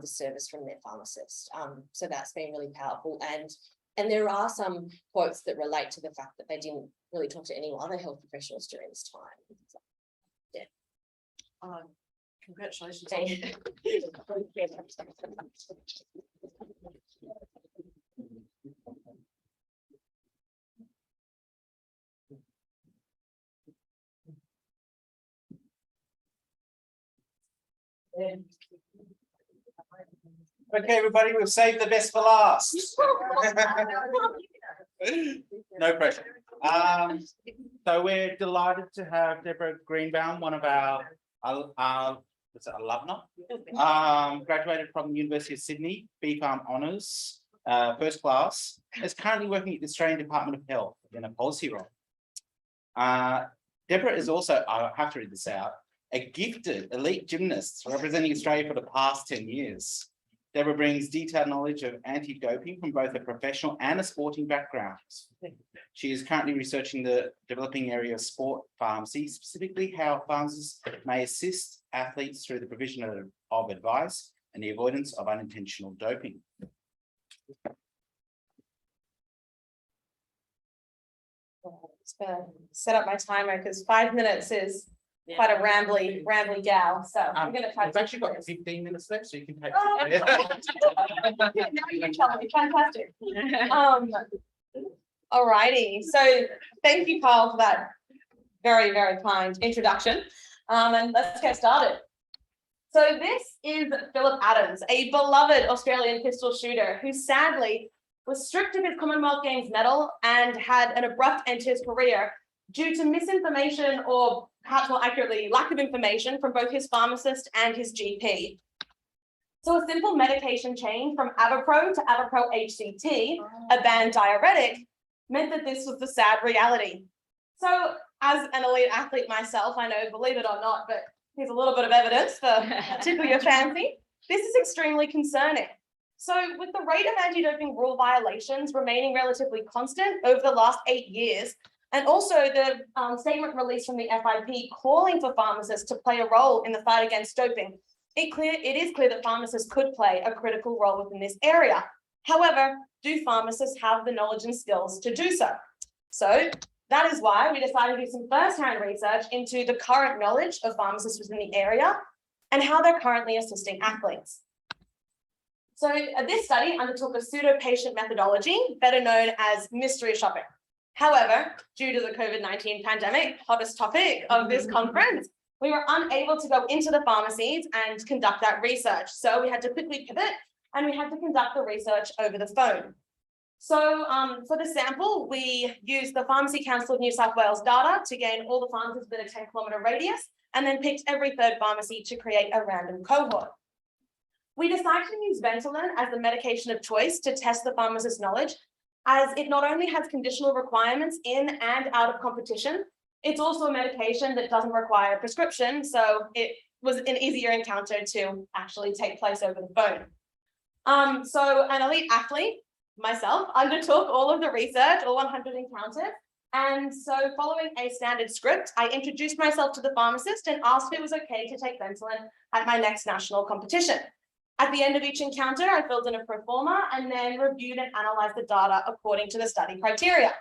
the service from their pharmacist. So that's been really powerful. And there are some quotes that relate to the fact that they didn't really talk to any other health professionals during this time. So, yeah. Congratulations. Okay, everybody, we've saved the best for last. No pressure. So we're delighted to have Deborah Greenbaum, one of our alumna, graduated from the University of Sydney, BPharm Honours, first class, is currently working at the Australian Department of Health in a policy role. Deborah is also, I have to read this out, a gifted elite gymnast representing Australia for the past 10 years. Deborah brings detailed knowledge of anti-doping from both a professional and a sporting background. She is currently researching the developing area of sport pharmacy, specifically how pharmacists may assist athletes through the provision of advice and the avoidance of unintentional doping. Just gonna set up my timer because 5 minutes is quite a rambly gal, so I'm gonna try. We've actually got 15 minutes left, so you can take. Oh, now you're telling me, fantastic. Alrighty, so thank you, Carl, for that very, very kind introduction. And let's get started. So this is Philip Adams, a beloved Australian pistol shooter who sadly was stripped of his Commonwealth Games medal and had an abrupt end to his career due to misinformation, or perhaps more accurately, lack of information from both his pharmacist and his GP. So a simple medication change from Avapro to Avapro HCT, a banned diuretic, meant that this was the sad reality. So as an elite athlete myself, I know, believe it or not, but here's a little bit of evidence for tickle your fancy. This is extremely concerning. So with the rate of anti-doping rule violations remaining relatively constant over the last 8 years, and also the statement released from the FIP calling for pharmacists to play a role in the fight against doping, it is clear that pharmacists could play a critical role within this area. However, do pharmacists have the knowledge and skills to do so? So that is why we decided to do some first-hand research into the current knowledge of pharmacists within the area and how they're currently assisting athletes. So this study undertook a pseudo-patient methodology, better known as mystery shopping. However, due to the COVID-19 pandemic, hottest topic of this conference, we were unable to go into the pharmacies and conduct that research. So we had to quickly pivot and we had to conduct the research over the phone. So for the sample, we used the Pharmacy Council of New South Wales data to gain all the pharmacies within a 10-kilometre radius, and then picked every third pharmacy to create a random cohort. We decided to use Ventolin as the medication of choice to test the pharmacist's knowledge, as it not only has conditional requirements in and out of competition, it's also a medication that doesn't require a prescription, so it was an easier encounter to actually take place over the phone. So an elite athlete, myself, undertook all of the research, all 100 encounters, and so following a standard script, I introduced myself to the pharmacist and asked if it was okay to take Ventolin at my next national competition. At the end of each encounter, I filled in a pro forma and then reviewed and analyzed the data according to the study criteria.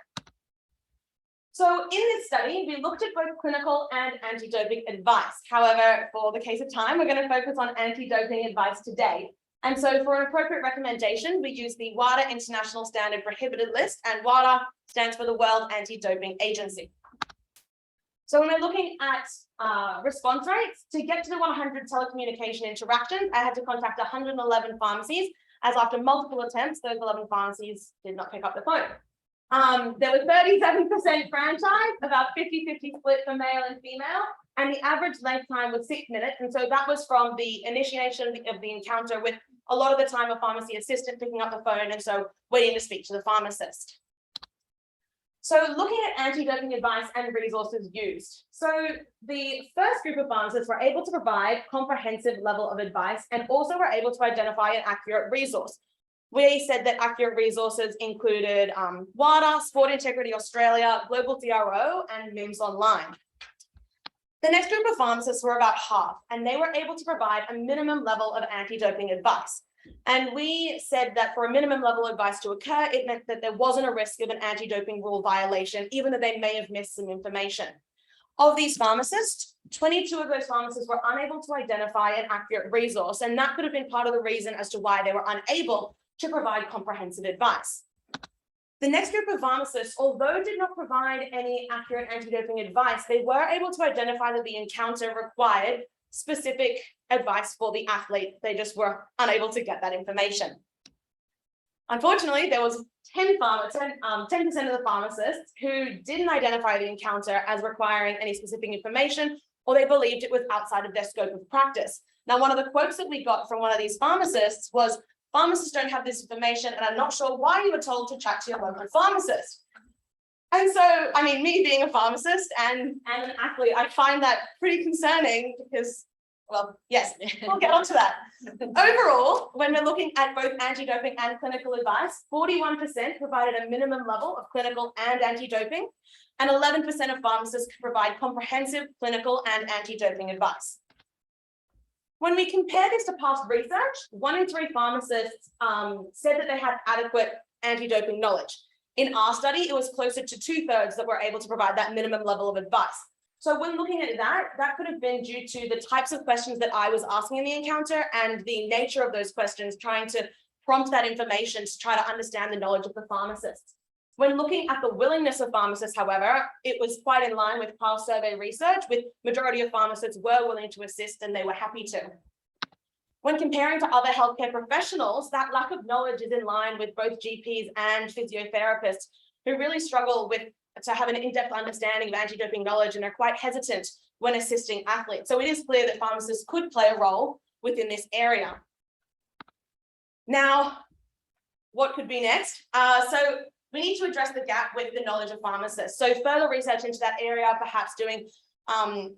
So in this study, we looked at both clinical and anti-doping advice. However, for the case of time, we're going to focus on anti-doping advice today. And so for an appropriate recommendation, we use the WADA International Standard Prohibited List, and WADA stands for the World Anti-Doping Agency. So when we're looking at response rates, to get to the 100 telecommunication interactions, I had to contact 111 pharmacies, as after multiple attempts, those 11 pharmacies did not pick up the phone. There was 37% franchise, about 50-50 split for male and female, and the average length time was 6 minutes. And so that was from the initiation of the encounter, with a lot of the time a pharmacy assistant picking up the phone and so waiting to speak to the pharmacist. So looking at anti-doping advice and resources used. So the first group of pharmacists were able to provide comprehensive level of advice and also were able to identify an accurate resource. We said that accurate resources included WADA, Sport Integrity Australia, Global DRO, and MIMS Online. The next group of pharmacists were about half, and they were able to provide a minimum level of anti-doping advice. And we said that for a minimum level of advice to occur, it meant that there wasn't a risk of an anti-doping rule violation, even though they may have missed some information. Of these pharmacists, 22 of those pharmacists were unable to identify an accurate resource, and that could have been part of the reason as to why they were unable to provide comprehensive advice. The next group of pharmacists, although did not provide any accurate anti-doping advice, they were able to identify that the encounter required specific advice for the athlete. They just were unable to get that information. Unfortunately, there was 10% of the pharmacists who didn't identify the encounter as requiring any specific information, or they believed it was outside of their scope of practice. Now, one of the quotes that we got from one of these pharmacists was, "Pharmacists don't have this information, and I'm not sure why you were told to chat to your local pharmacist." And so, I mean, me being a pharmacist and an athlete, I find that pretty concerning because, well, yes, we'll get onto that. Overall, when we're looking at both anti-doping and clinical advice, 41% provided a minimum level of clinical and anti-doping, and 11% of pharmacists could provide comprehensive clinical and anti-doping advice. When we compare this to past research, 1 in 3 pharmacists said that they had adequate anti-doping knowledge. In our study, it was closer to 2/3 that were able to provide that minimum level of advice. So when looking at that could have been due to the types of questions that I was asking in the encounter and the nature of those questions, trying to prompt that information to try to understand the knowledge of the pharmacists. When looking at the willingness of pharmacists, however, it was quite in line with past survey research, with majority of pharmacists were willing to assist and they were happy to. When comparing to other healthcare professionals, that lack of knowledge is in line with both GPs and physiotherapists who really struggle to have an in-depth understanding of anti-doping knowledge and are quite hesitant when assisting athletes. So it is clear that pharmacists could play a role within this area. Now, what could be next? So we need to address the gap with the knowledge of pharmacists. So further research into that area, perhaps doing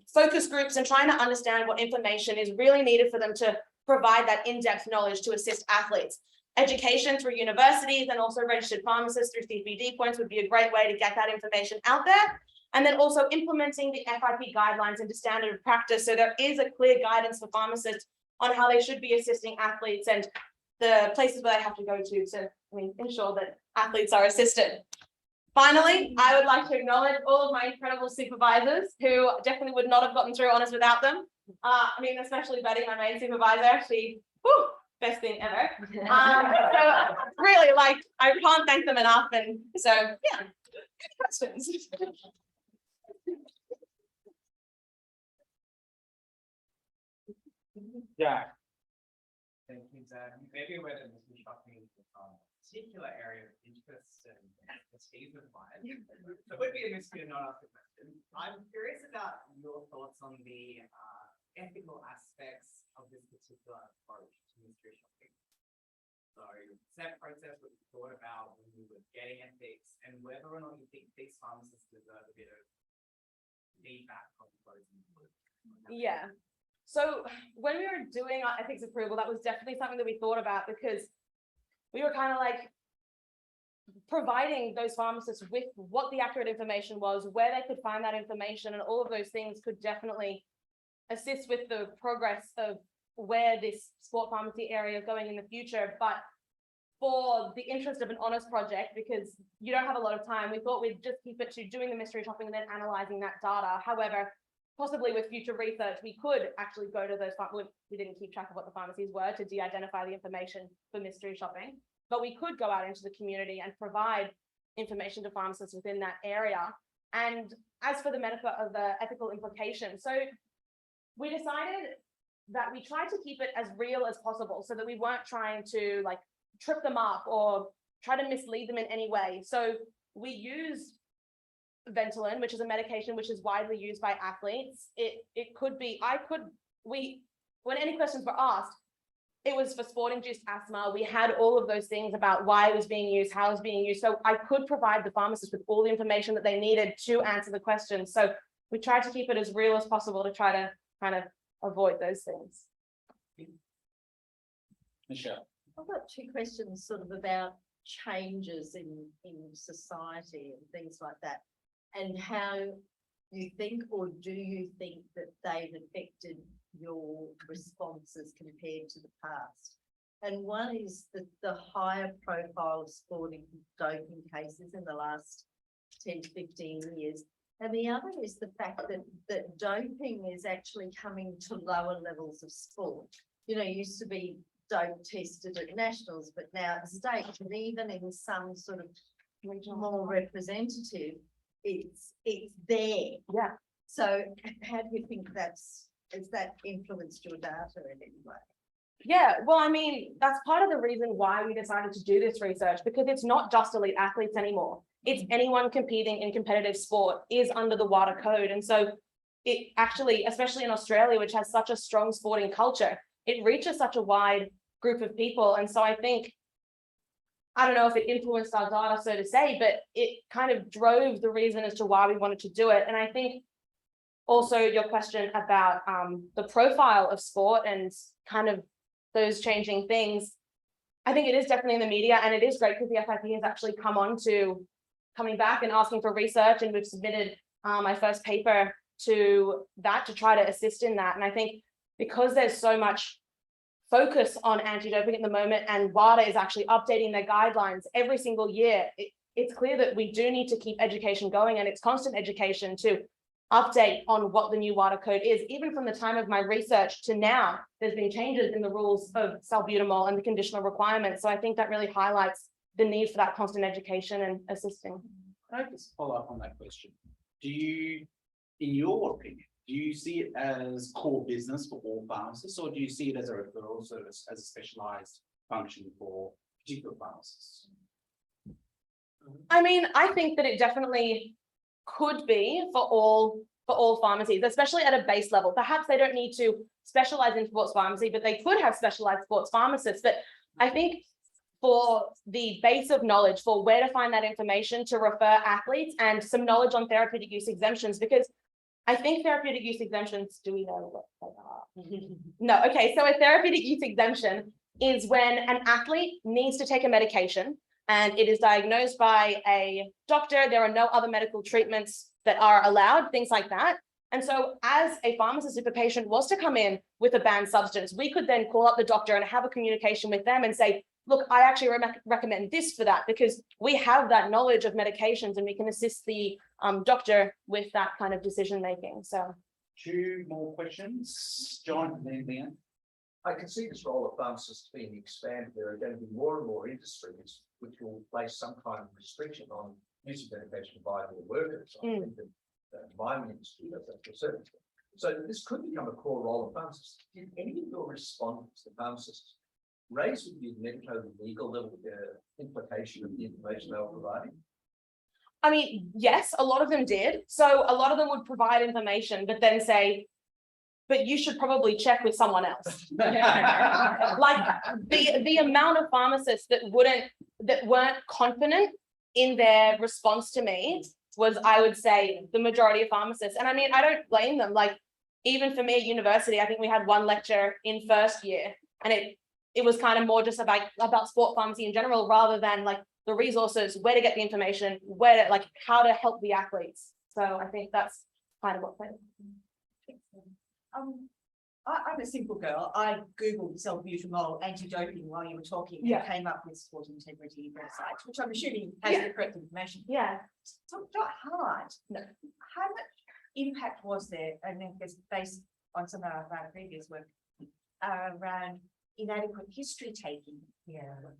focus groups and trying to understand what information is really needed for them to provide that in-depth knowledge to assist athletes. Education through universities and also registered pharmacists through CPD points would be a great way to get that information out there. And then also implementing the FIP guidelines into standard of practice. So there is a clear guidance for pharmacists on how they should be assisting athletes and the places where they have to go to ensure that athletes are assisted. Finally, I would like to acknowledge all of my incredible supervisors who definitely would not have gotten through honors without them. Especially Betty, my main supervisor, she, best thing ever. So really, I can't thank them enough. And so, yeah, good questions. Yeah. Thank you, Dan. Maybe we're in this shopping particular area of interest and expertise of mine. So it would be a mystery to not ask a question. I'm curious about your thoughts on the ethical aspects of this particular approach to mystery shopping. So that process was thought about when we were getting ethics and whether or not you think these pharmacists deserve a bit of feedback from those input. Yeah. So when we were doing our ethics approval, that was definitely something that we thought about because we were kind of like providing those pharmacists with what the accurate information was, where they could find that information, and all of those things could definitely assist with the progress of where this sport pharmacy area is going in the future. But for the interest of an honors project, because you don't have a lot of time, we thought we'd just keep it to doing the mystery shopping and then analyzing that data. However, possibly with future research, we could actually go to those, we didn't keep track of what the pharmacies were to de-identify the information for mystery shopping, but we could go out into the community and provide information to pharmacists within that area. And as for the ethical implications, so we decided that we tried to keep it as real as possible so that we weren't trying to trip them up or try to mislead them in any way. So we used Ventolin, which is a medication which is widely used by athletes. It could be, when any questions were asked, it was for sport-induced asthma. We had all of those things about why it was being used, how it was being used. So I could provide the pharmacist with all the information that they needed to answer the questions. So we tried to keep it as real as possible to try to kind of avoid those things. Michelle. I've got two questions sort of about changes in society and things like that, and how you think, or do you think that they've affected your responses compared to the past? And one is the higher profile of sporting doping cases in the last 10 to 15 years. And the other is the fact that doping is actually coming to lower levels of sport. Used to be dope tested at nationals, but now at state, and even in some sort of more representative, it's there. Yeah. So how do you think has that influenced your data in any way? Yeah, well, that's part of the reason why we decided to do this research, because it's not just elite athletes anymore. It's anyone competing in competitive sport is under the WADA code. And so it actually, especially in Australia, which has such a strong sporting culture, it reaches such a wide group of people. And so I think, I don't know if it influenced our data, so to say, but it kind of drove the reason as to why we wanted to do it. And I think also your question about the profile of sport and kind of those changing things, I think it is definitely in the media, and it is great because the FIP has actually coming back and asking for research, and we've submitted my first paper to that to try to assist in that. And I think because there's so much focus on anti-doping at the moment, and WADA is actually updating their guidelines every single year, it's clear that we do need to keep education going, and it's constant education to update on what the new WADA code is. Even from the time of my research to now, there's been changes in the rules of salbutamol and the conditional requirements. So I think that really highlights the need for that constant education and assisting. Can I just follow up on that question? Do you, in your opinion, do you see it as core business for all pharmacists, or do you see it as a referral service, as a specialized function for particular pharmacists? I mean, I think that it definitely could be for all pharmacies, especially at a base level. Perhaps they don't need to specialize in sports pharmacy, but they could have specialized sports pharmacists. But I think for the base of knowledge, for where to find that information to refer athletes, and some knowledge on therapeutic use exemptions, because I think therapeutic use exemptions, do we know what they are? No, okay, so a therapeutic use exemption is when an athlete needs to take a medication and it is diagnosed by a doctor. There are no other medical treatments that are allowed, things like that. And so as a pharmacist, if a patient was to come in with a banned substance, we could then call up the doctor and have a communication with them and say, look, I actually recommend this for that, because we have that knowledge of medications and we can assist the doctor with that kind of decision making. So 2 more questions, John and then Leanne. I can see this role of pharmacists being expanded. There are going to be more and more industries which will place some kind of restriction on use of medication by their workers. I think that the mining industry does that to a certain extent. So this could become a core role of pharmacists. Did any of your respondents, the pharmacists, raise with you the legal level implication of the information they were providing? I mean, yes, a lot of them did. So a lot of them would provide information, but then say, but you should probably check with someone else. Like the amount of pharmacists that weren't confident in their response to me was, I would say, the majority of pharmacists. And I mean, I don't blame them. Like, even for me at university, I think we had one lecture in first year, and it was kind of more just about sport pharmacy in general, rather than like the resources, where to get the information, where to, like, how to help the athletes. So I think that's kind of what played. I'm a simple girl. I Googled salbutamol anti-doping while you were talking, and came up with Sport Integrity website, which I'm assuming has the correct information. Yeah. It's not hard. No. How much impact was there? And then based on some of our previous work around inadequate history taking,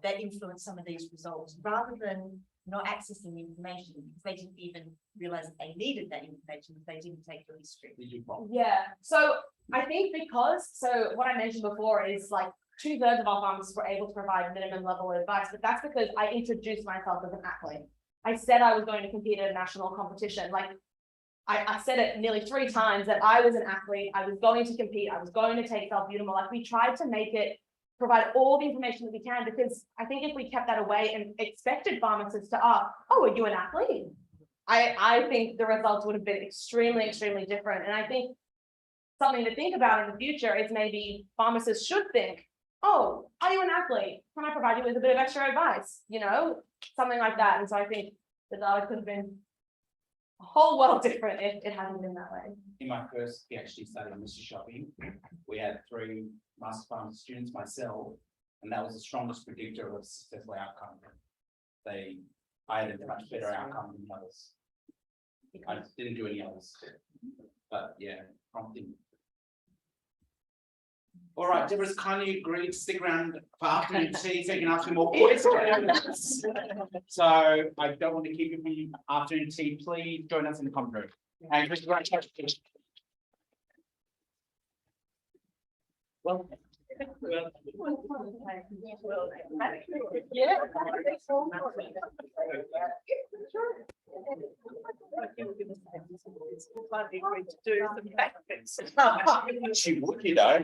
that influenced some of these results, rather than not accessing information because they didn't even realize that they needed that information if they didn't take the history. Yeah, so I think so what I mentioned before is like 2/3 of our pharmacists were able to provide minimum level advice, but that's because I introduced myself as an athlete. I said I was going to compete at a national competition. Like I said it nearly 3 times that I was an athlete, I was going to compete, I was going to take salbutamol. Like, we tried to make it provide all the information that we can, because I think if we kept that away and expected pharmacists to ask, oh, are you an athlete? I think the results would have been extremely, extremely different. And I think something to think about in the future is maybe pharmacists should think, oh, are you an athlete? Can I provide you with a bit of extra advice? You know, something like that. And so I think the data could have been a whole world different if it hadn't been that way. In my first PhD study in Mr. Shopping, we had 3 master pharmacy students, myself, and that was the strongest predictor of successful outcome. I had a much better outcome than others. I didn't do any others, but yeah, prompting. All right, Deborah's kindly agreed to stick around for afternoon tea so you can ask me more questions. So I don't want to keep you from afternoon tea. Please join us in the common room. And congratulations. Well. Finally agreed to do some backflips. She would, you know.